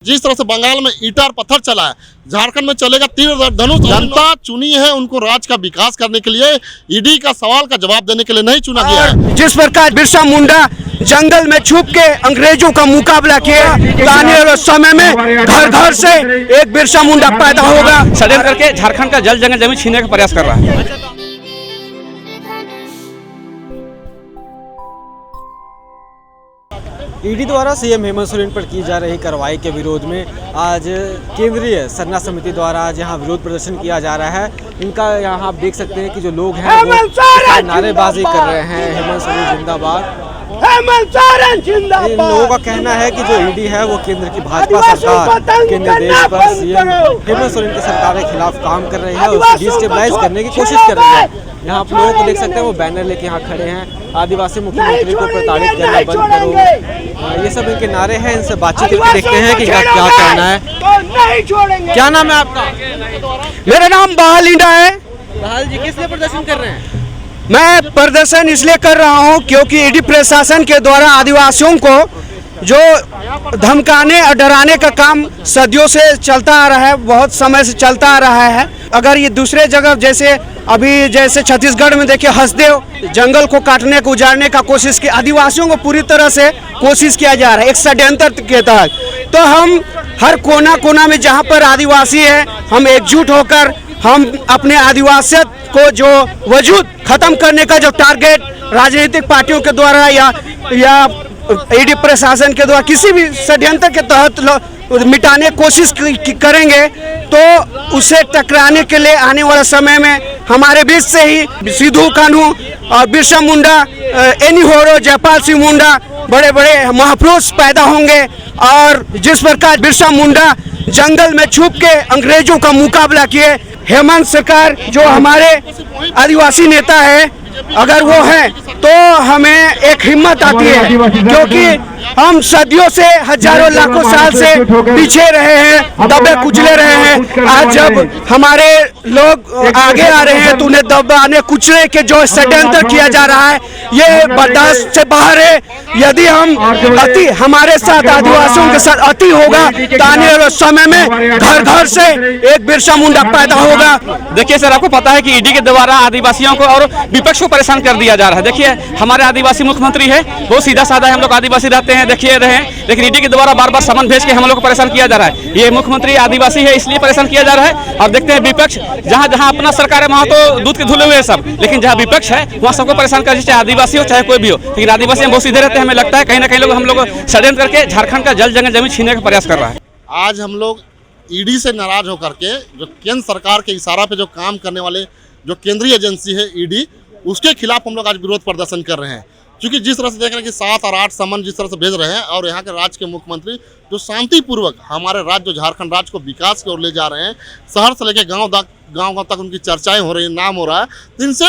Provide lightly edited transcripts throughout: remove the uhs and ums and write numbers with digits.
जिस तरह से बंगाल में ईटा और पत्थर चला है, झारखंड में चलेगा तीर धनुष। जनता चुनी है उनको राज्य का विकास करने के लिए, ईडी का सवाल का जवाब देने के लिए नहीं चुना गया है। जिस प्रकार बिरसा मुंडा जंगल में छुप के अंग्रेजों का मुकाबला किया, आने वाले समय में घर घर से एक बिरसा मुंडा पैदा होगा। षड्यंत्र करके झारखंड का जल जंगल जमीन छीनने का प्रयास कर रहा है। ईडी द्वारा सीएम हेमंत सोरेन पर की जा रही कार्रवाई के विरोध में आज केंद्रीय सरना समिति द्वारा आज यहाँ विरोध प्रदर्शन किया जा रहा है। इनका यहाँ आप देख सकते हैं कि जो लोग हैं वो नारेबाजी कर रहे हैं, हेमंत सोरेन जिंदाबाद। इन लोगों का कहना है कि जो ईडी है वो केंद्र की भाजपा सरकार के निर्देश पर सीएम हेमंत सोरेन की सरकार के खिलाफ काम कर रही है, उसे डिस्टेबलाइज करने की कोशिश कर रही है। यहाँ आप लोगों को देख सकते हैं वो बैनर लेके यहाँ खड़े हैं, आदिवासी मुख्यमंत्री को प्रताड़ित करना बंद करो, ये सब इनके नारे हैं। इनसे बातचीत करके देखते हैं कि क्या कहना है। क्या नाम है आपका? मेरा नाम बहाल इंडा है। बहाल जी, किस लिए प्रदर्शन कर रहे हैं? मैं प्रदर्शन इसलिए कर रहा हूं क्योंकि ईडी प्रशासन के द्वारा आदिवासियों को जो धमकाने और डराने का काम सदियों से चलता आ रहा है, बहुत समय से चलता आ रहा है। अगर ये दूसरे जगह जैसे छत्तीसगढ़ में देखिए, हसदेव जंगल को काटने को उजाड़ने का कोशिश की, आदिवासियों को पूरी तरह से कोशिश किया जा रहा है एक षड्यंत्र के तहत। तो हम हर कोना कोना में जहाँ पर आदिवासी है, हम एकजुट होकर हम अपने आदिवासियत को जो वजूद खत्म करने का जो टारगेट राजनीतिक पार्टियों के द्वारा या ईडी प्रशासन के द्वारा किसी भी षड्यंत्र के तहत मिटाने की कोशिश करेंगे, तो उसे टकराने के लिए आने वाले समय में हमारे बीच से ही सिद्धू कान्हू और बिरसा मुंडा, एनी होरो, जयपाल सिंह मुंडा, बड़े बड़े महापुरुष पैदा होंगे। और जिस प्रकार बिरसा मुंडा जंगल में छुप के अंग्रेजों का मुकाबला किए, हेमंत सरकार जो हमारे आदिवासी नेता है, अगर वो है तो हमें एक हिम्मत आती है, क्योंकि हम सदियों से हजारों लाखों साल से पीछे रहे हैं, दबे कुचले रहे हैं। आज जब हमारे लोग आगे आ रहे हैं तो उन्हें दबाने कुचले के जो षड्यंत्र किया जा रहा है, ये बर्दाश्त से बाहर है। यदि हम हमारे साथ आदिवासियों के साथ अति होगा तो आने वाले समय में घर घर से एक बिरसा मुंडा पैदा होगा। देखिए सर, आपको पता है कि ईडी के द्वारा आदिवासियों को और विपक्ष को परेशान कर दिया जा रहा है। देखिए, हमारे आदिवासी मुख्यमंत्री है, वो सीधा साधा है, हम लोग आदिवासी रहते हैं, देखिए रहे हैं, लेकिन ईडी के द्वारा बार बार समन भेज के हम लोग को परेशान किया जा रहा है। ये मुख्यमंत्री आदिवासी है इसलिए परेशान किया जा रहा है। और देखते हैं विपक्ष, जहाँ जहाँ अपना सरकार है वहाँ तो दूध के धुले हुए हैं सब, लेकिन जहाँ विपक्ष है वहाँ सबको परेशान कर, चाहे आदिवासी हो चाहे कोई भी हो। लेकिन आदिवासी हम बहुत सीधे रहते हैं, हमें लगता है कहीं ना कहीं लोग हम लोग षड्यंत्र करके झारखंड का जल जंगल जमीन छीनने का प्रयास कर रहा है। आज हम लोग ईडी से नाराज होकर के जो केंद्र सरकार के इशारा पे जो काम करने वाले जो केंद्रीय एजेंसी है ईडी, उसके खिलाफ हम लोग आज विरोध प्रदर्शन कर रहे हैं। क्योंकि जिस तरह से देख रहे हैं कि 7 और 8 समन जिस तरह से भेज रहे हैं, और यहाँ के राज्य के मुख्यमंत्री जो शांतिपूर्वक हमारे राज्य जो झारखंड राज्य को विकास की ओर ले जा रहे हैं, शहर से लेकर गाँव तक उनकी चर्चाएं हो रही हैं, नाम हो रहा है, तो इनसे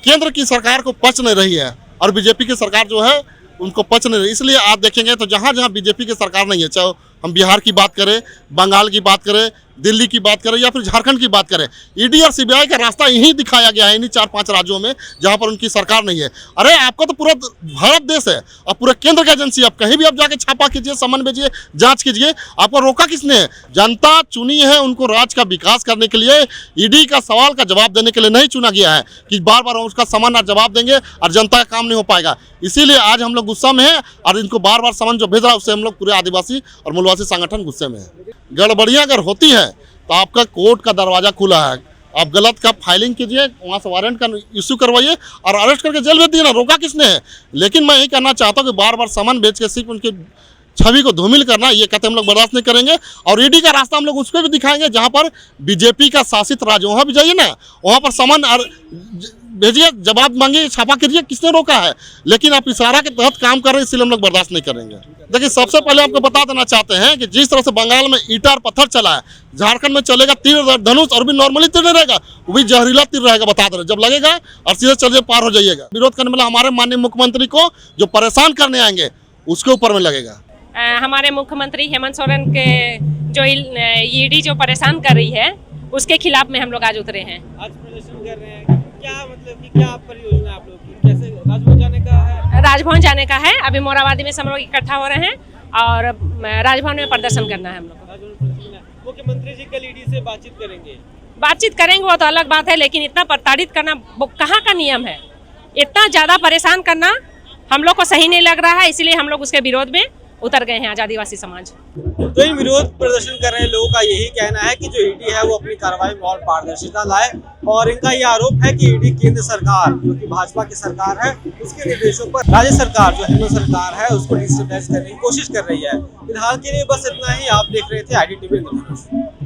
केंद्र की सरकार को पच नहीं रही है और बीजेपी की सरकार जो है उनको पच नहीं रही। इसलिए आप देखेंगे तो जहाँ जहाँ बीजेपी की सरकार नहीं है, चाहे हम बिहार की बात करें, बंगाल की बात करें, दिल्ली की बात करें या फिर झारखंड की बात करें, ईडी और सीबीआई का रास्ता यहीं दिखाया गया है, इन्हीं 4-5 राज्यों में जहां पर उनकी सरकार नहीं है। अरे आपका तो पूरा भारत देश है और पूरे केंद्र की एजेंसी, आप कहीं भी आप जाके छापा कीजिए, समन भेजिए, जांच कीजिए, आपको रोका किसने है? जनता चुनी है उनको राज्य का विकास करने के लिए, ईडी का सवाल का जवाब देने के लिए नहीं चुना गया है कि बार बार उसका समन और जवाब देंगे और जनता का काम नहीं हो पाएगा। इसीलिए आज हम लोग गुस्सा में हैं और इनको बार बार समन जो भेज रहा है उससे हम लोग पूरे आदिवासी और मूलवासी संगठन गुस्से में है। गड़बड़ियाँ अगर होती है तो आपका कोर्ट का दरवाजा खुला है, आप गलत का फाइलिंग कीजिए, वहाँ से वारंट का इशू करवाइए और अरेस्ट करके जेल भेज दिए ना, रोका किसने है? लेकिन मैं यही कहना चाहता हूँ कि बार बार समन भेज के सिर्फ उनकी छवि को धूमिल करना, ये कहते हम लोग बर्दाश्त नहीं करेंगे। और ईडी का रास्ता हम लोग उसको भी दिखाएंगे जहाँ पर बीजेपी का शासित राज्य, वहाँ भी जाइए ना, वहाँ पर समन और भेजिए, जवाब मांगिए, छापा कीजिए, किसने रोका है? लेकिन आप इशारा के तहत काम कर रहे हैं, इसलिए हम लोग बर्दाश्त नहीं करेंगे। देखिए, सबसे पहले आपको बता देना चाहते हैं कि जिस तरह से बंगाल में ईटा और पत्थर चला है, झारखंड में चलेगा तीर धनुष, और भी नॉर्मली तीर नहीं रहेगा, वो भी जहरीला तीर रहेगा, बता दे रहे। जब लगेगा और सीधे चलिए पार हो जाइएगा। विरोध करने वाला हमारे माननीय मुख्यमंत्री को जो परेशान करने आएंगे उसके ऊपर में लगेगा। हमारे मुख्यमंत्री हेमंत सोरेन के जो ईडी जो परेशान कर रही है उसके खिलाफ में हम लोग आज उतरे हैं। आज प्रदर्शन कर रहे हैं, क्या मतलब कि क्या परियोजना आप लोग की, कैसे राजभवन जाने का है? राजभवन जाने का है, अभी मोराबादी में सब लोग इकट्ठा हो रहे हैं और राजभवन में प्रदर्शन करना है हम लोग को। मुख्यमंत्री जी कल ईडी से बातचीत करेंगे। बातचीत करेंगे वो तो अलग बात है, लेकिन इतना प्रताड़ित करना वो कहाँ का नियम है? इतना ज़्यादा परेशान करना हम लोग को सही नहीं लग रहा है, इसलिए हम लोग उसके विरोध में उतर गए हैं आज आदिवासी समाज। तो इन विरोध प्रदर्शन कर रहे लोगों का यही कहना है कि जो ईडी है वो अपनी कार्रवाई में और पारदर्शिता लाए, और इनका ये आरोप है कि ईडी केंद्र सरकार जो कि भाजपा की सरकार है उसके निर्देशों पर राज्य सरकार जो हेमंत सरकार है उसको डिस्टेबलाइज करने की कोशिश कर रही है। फिलहाल के लिए बस इतना ही। आप देख रहे थे IDTV न्यूज़।